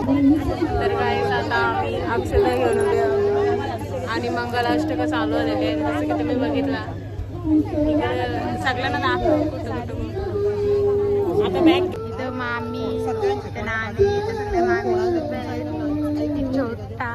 तर गाईस आता आम्ही अक्षता घेऊन उभे आहोत आणि मंगलाष्टक चालू झालेले आहे जसं की तुम्ही बघितला. सगळ्यांना दाखव कुठं कुठं आता बॅग इथं मामी इथं नानी इथं सगळ्या मामी छोटा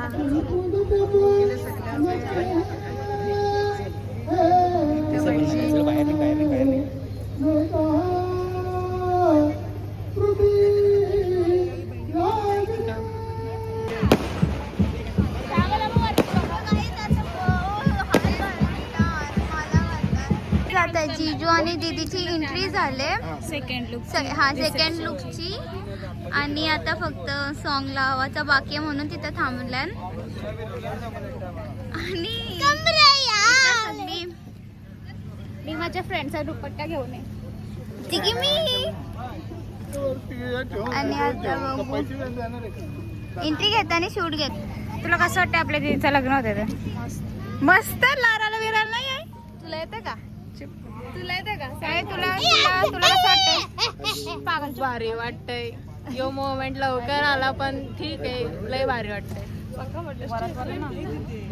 जीजू आणि दीदीची एंट्री झाले सेकंड लुक सेकंड लुकची आणि आता फक्त सॉन्ग लावायचा बाकी आहे म्हणून तिथं थांबलाय आणि मी माझ्या फ्रेंडचा दुपट्टा घेऊन आहे मी आणि आता बघू एंट्री घेताना शूट घेत. तुला कसं वाटतं आपल्या दीदीचं लग्न होतं ते मस्त लाराला विराला नाही आहे. तुला येतं का तुला येतं का काय तुला तुला तुला कसं वाटतंय पागल भारी वाटतंय. यो मोमेंट लवकर आला पण ठीक आहे लय भारी वाटतंय.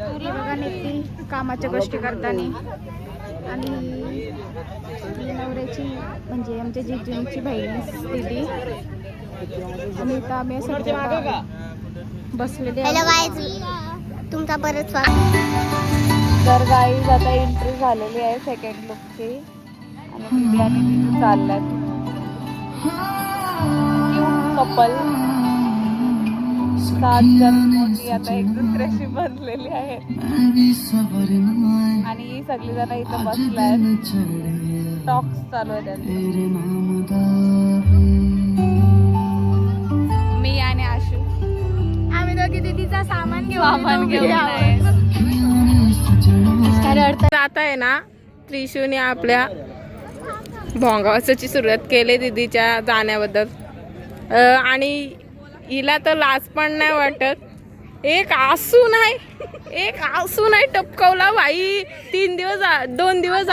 पुरी बघा नेती कामाच्या गोष्टी करताना आणि ही नवऱ्याची म्हणजे आमच्या जीजूंची बहीण दीदी आणि इथं आम्ही सध्या बसलेले तुमचा परत तर गाईज आता एंट्री झालेली आहे सेकंड लुकची आणि दीदी आणि जीजू चालल्यात. कपल 7 जण मोठी आता एक दुसऱ्याशी बनलेली आहे आणि सगळी जण इथं बसल्यात. टॉक्स चालू आहे त्यांचे. मी आणि आशू आम्ही दोघी दीदीचा सामान घेऊन जात आहे ना. त्रिशूने आपल्या भोंगावासाची सुरुवात केली दीदीच्या जाण्याबद्दल आणि हिला तर लाज पण नाही वाटत. एक आसू नाही टपकवला भाई. 2 दिवस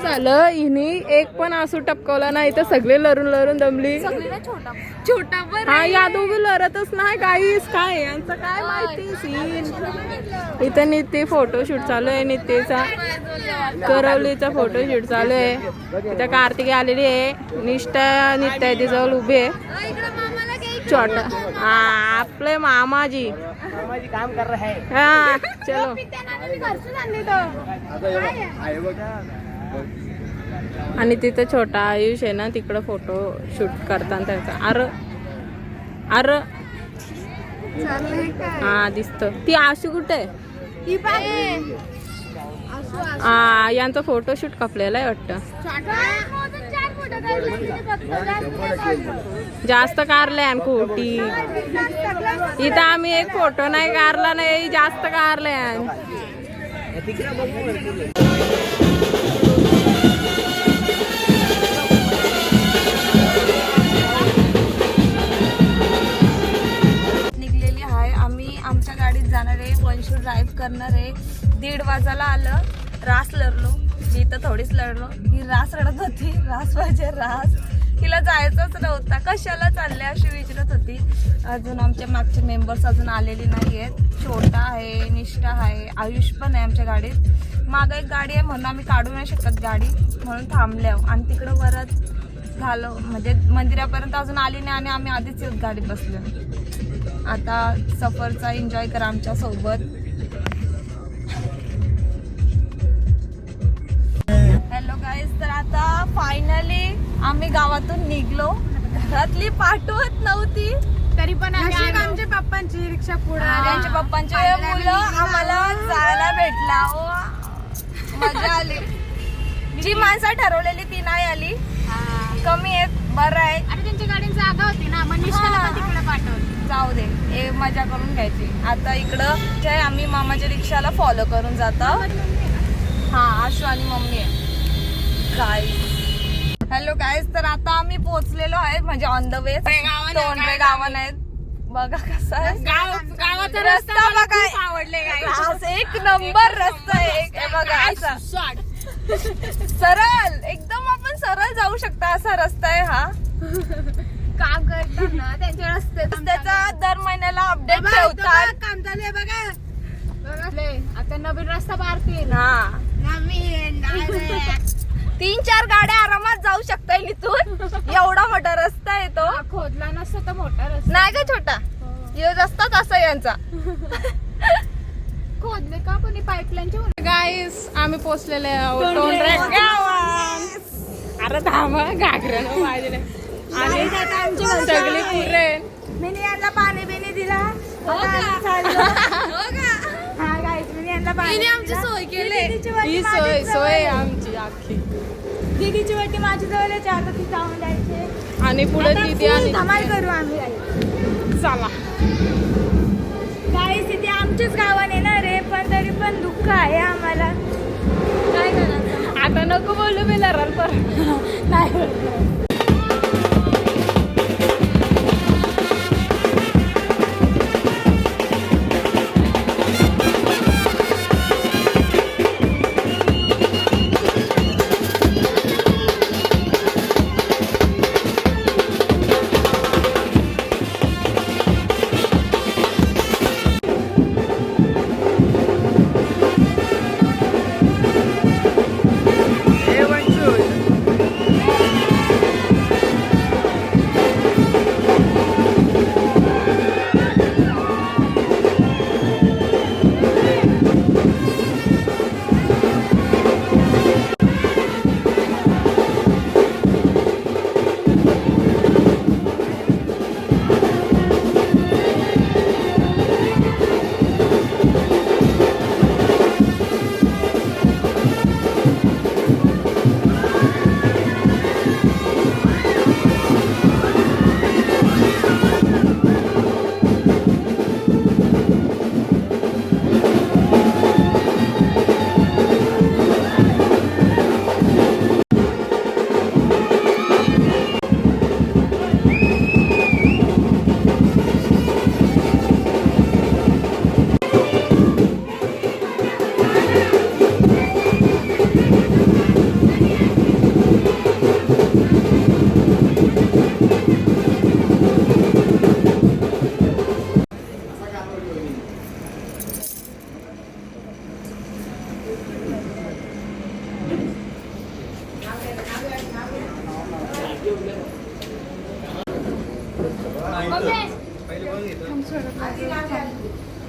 झालं हिने एक पण आसू टपकवला नाही तर सगळे लरून दमली. छोटा हा या दोघी लढतच नाही काहीच. काय यांचं काय माहिती सीन. इथं नित्य फोटोशूट चालू आहे. नित्यचा करवलीचा फोटोशूट चालू आहे. इथं कार्तिकी आलेली आहे. निष्ठा नित्या तिजवळ उभी आहे. छोटा आपले मामाजी काम कर रहे हैं. हा चलो. आणि तिथं छोटा आयुष आहे ना तिकडं फोटो शूट करताना त्यांचा अर हा दिसत. ती आशू कुठे आहे? यांचा फोटोशूट कापलेला आहे वाटतं. जास्त कारले खोटी. इथं आम्ही एक फोटो नाही काढला नाही जास्त कारले. निघलेली आहे आम्ही आमच्या गाडीत जाणार आहे. वनशूर ड्राईव्ह करणार आहे. 1:30 वाजायला आलं. रास लढलो मी तर थोडीच लढलो. ही रास रडत होती. रास पाहिजे रास. तिला जायचंच नव्हता. कशाला चालले अशी विचारत होती. अजून आमच्या मागचे मेंबर्स अजून आलेले नाही आहेत. छोटा आहे, निष्ठा आहे, आयुष पण आहे आमच्या गाडीत. मागं एक गाडी आहे म्हणून आम्ही काढू नाही शकत गाडी म्हणून थांबल्या. आणि तिकडं वरच झालं म्हणजे मंदिरापर्यंत अजून आली नाही आणि आम्ही आधीच गाडीत बसलो. आता सफरचा एन्जॉय करा आमच्या सोबत. Hello guys. तर आता फायनली आम्ही गावातून निघलो. घरातली पाठवत नव्हती तरी पण आमच्या पप्पांची रिक्षा पुढे त्यांच्या पप्पांचे मुलं आम्हाला जायला भेटला. मजा आली. जी माणसं ठरवलेली ती नाही आली. कमी आहेत. बरं आहे. आणि त्यांच्या गाडीत जागा होती ना मग निष्ठाला तिकडे पाठवली. जाऊ दे हे मजा करून घ्यायची. आता इकडं आम्ही मामाच्या रिक्षाला फॉलो करून जातो. हा आशू आणि मम्मी आहे. Hello guys. तर आता आम्ही पोहोचलेलो आहे म्हणजे ऑन द वे. तोंडरे गावान आहेत. बघा कसा गावाचा रस्ता बघा. आवडले एक नंबर रस्ता आहे. बघा असा सरळ एकदम आपण सरळ जाऊ शकता असा रस्ता आहे हा. काम करतात ना त्यांच्या त्याचा दर महिन्याला अपडेट ठेवतात. काम चालू आहे बघा. आता नवीन रस्ता बारतील. हा नवीन 3-4 गाड्या आरामात जाऊ शकता इथून. एवढा मोठा रस्ता आहे तो. खोदला नसता तर मोठा रस्ता नाही का छोटा, यो रस्ताच असा यांचा. खोदले का पण पाईपलाईनच्या. गाईस आम्ही पोचलेले आहोत टोंडरे गावात. अरे थांबा घागऱ्यानं वाजले आणि सगळी पुरण. मी यांना पाणी बिणी दिला. हा गाईस मी यांना पाणी आमची सोय केली. ही सोय आमची अख्खी. दीदीची वाटी माझ्या जवळच आता ती जाऊन जायचे आणि पुढे दिदी आणि धमाल करू आम्ही. चला. गाईस इथे आमच्याच गावात येणार आहे पण तरी पण दुःख आहे आम्हाला. काय करायचं आता नको बोलू मी लराल पर नाही.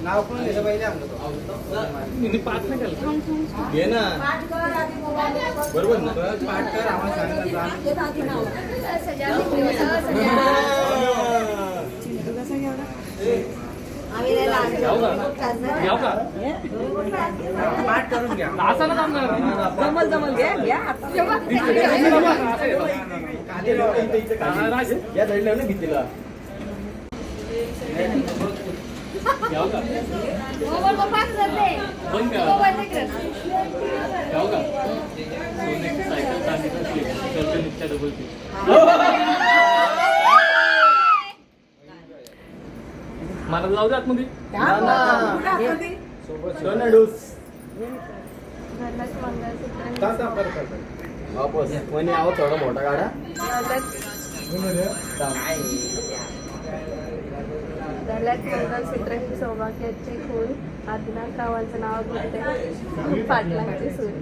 नाव कोण घेतलं पहिले आमचं घे ना बरोबर ना पाठ कर आम्हाला पाठ करून घ्या जमल घ्या या साईडला ना भीतीला मला जाऊ द्या आतमध्ये. कोणी आहो थोडा मोठा गाडा मंगलसूत्राची सौभाग्याची खून आदिनाथ गावांचं नाव घेते पाटलांची सून.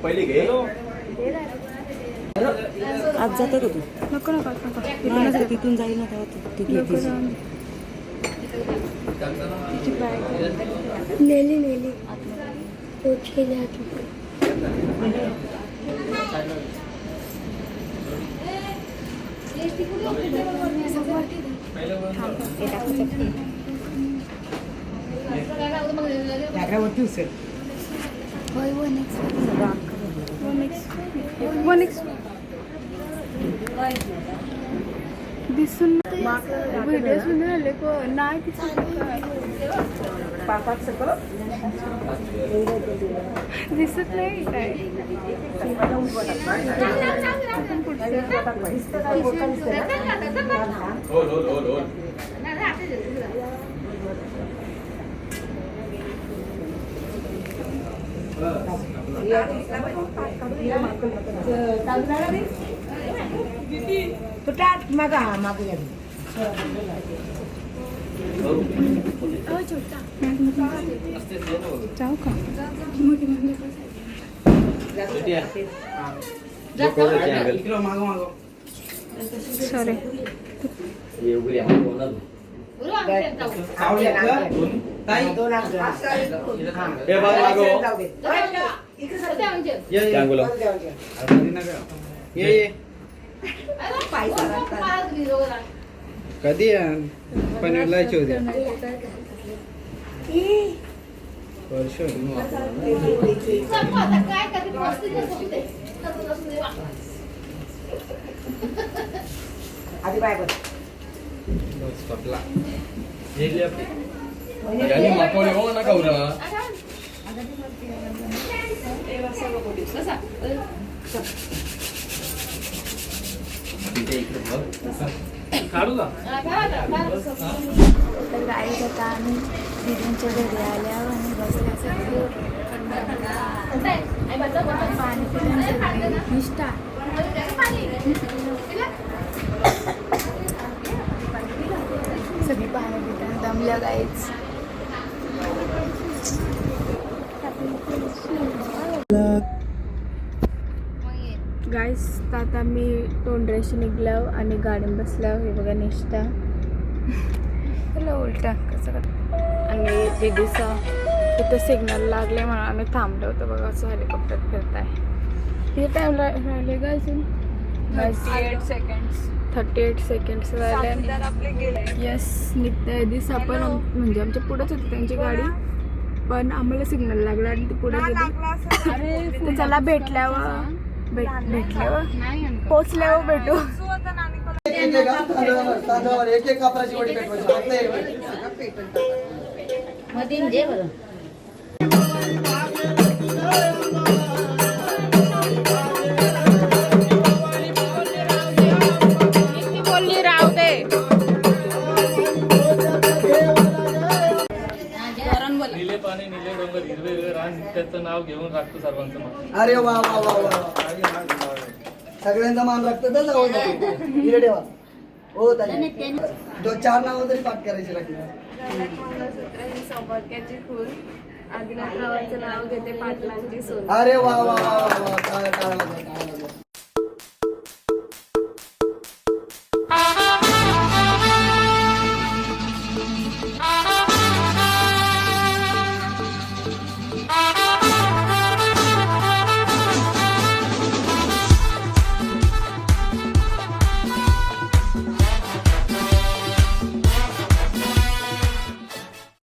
पहिले घे आज जातो का तू? नको नको तिथून जाईल ना तेव्हा नेली दिसून व्हिडिओ सुद्धा आले नाही दिसत नाही काय इकडं मागं मागं. सॉरी सावली आहे का? ताई? हे बघ मागं. ये, ये. अरे नका. ये. कधी पनीर लायची होती वर्ष मापवले हो ना गौरा काढू का तर गाडीत आता आम्ही दीदींच्या घरी आल्यावर आणि बसल्यासाठी पाणी पिण्यासाठी निष्ठा सगळी पाणी पिताना दमल्या गाईच गाईस आता मी तोंडऱ्याशी निघलो आणि गाडीत बसल्यावर हे बघा निष्ठा उलटा कसं आणि दीदीचा तिथं सिग्नल लागले म्हणून आम्ही थांबलो होतो बघा असं हेलिकॉप्टर फिरत आहे किती टाइम राहिले का अजून 38 सेकंड्स राहिले येस निघता दिसा पण म्हणजे आमच्या पुढेच होती त्यांची गाडी पण आम्हाला सिग्नल लागला आणि ती पुढे गेली तर चला भेटल्यावर पोचल्यावर भेटू तांदळावर एक एक कापराची वडी पेटवायची. बोलली राहू दे निले पाणी निले डोंगर हिरवे हिरवे रान त्याचं नाव घेऊन राखतो सर्वांचं मान. अरे वा वा वा वा सगळ्यांचा मान राखतो तर जाऊ हिरे देवा हो ताई तो 4 नाव तरी पाठ करायची लागली सौभाग्याची फुल आदिनाथ रावांचं नाव घेते पाटलांची सोन अरे वा वा वा वा टाळ्या, टाळ्या वाजवा, टाळ्या वाजवा.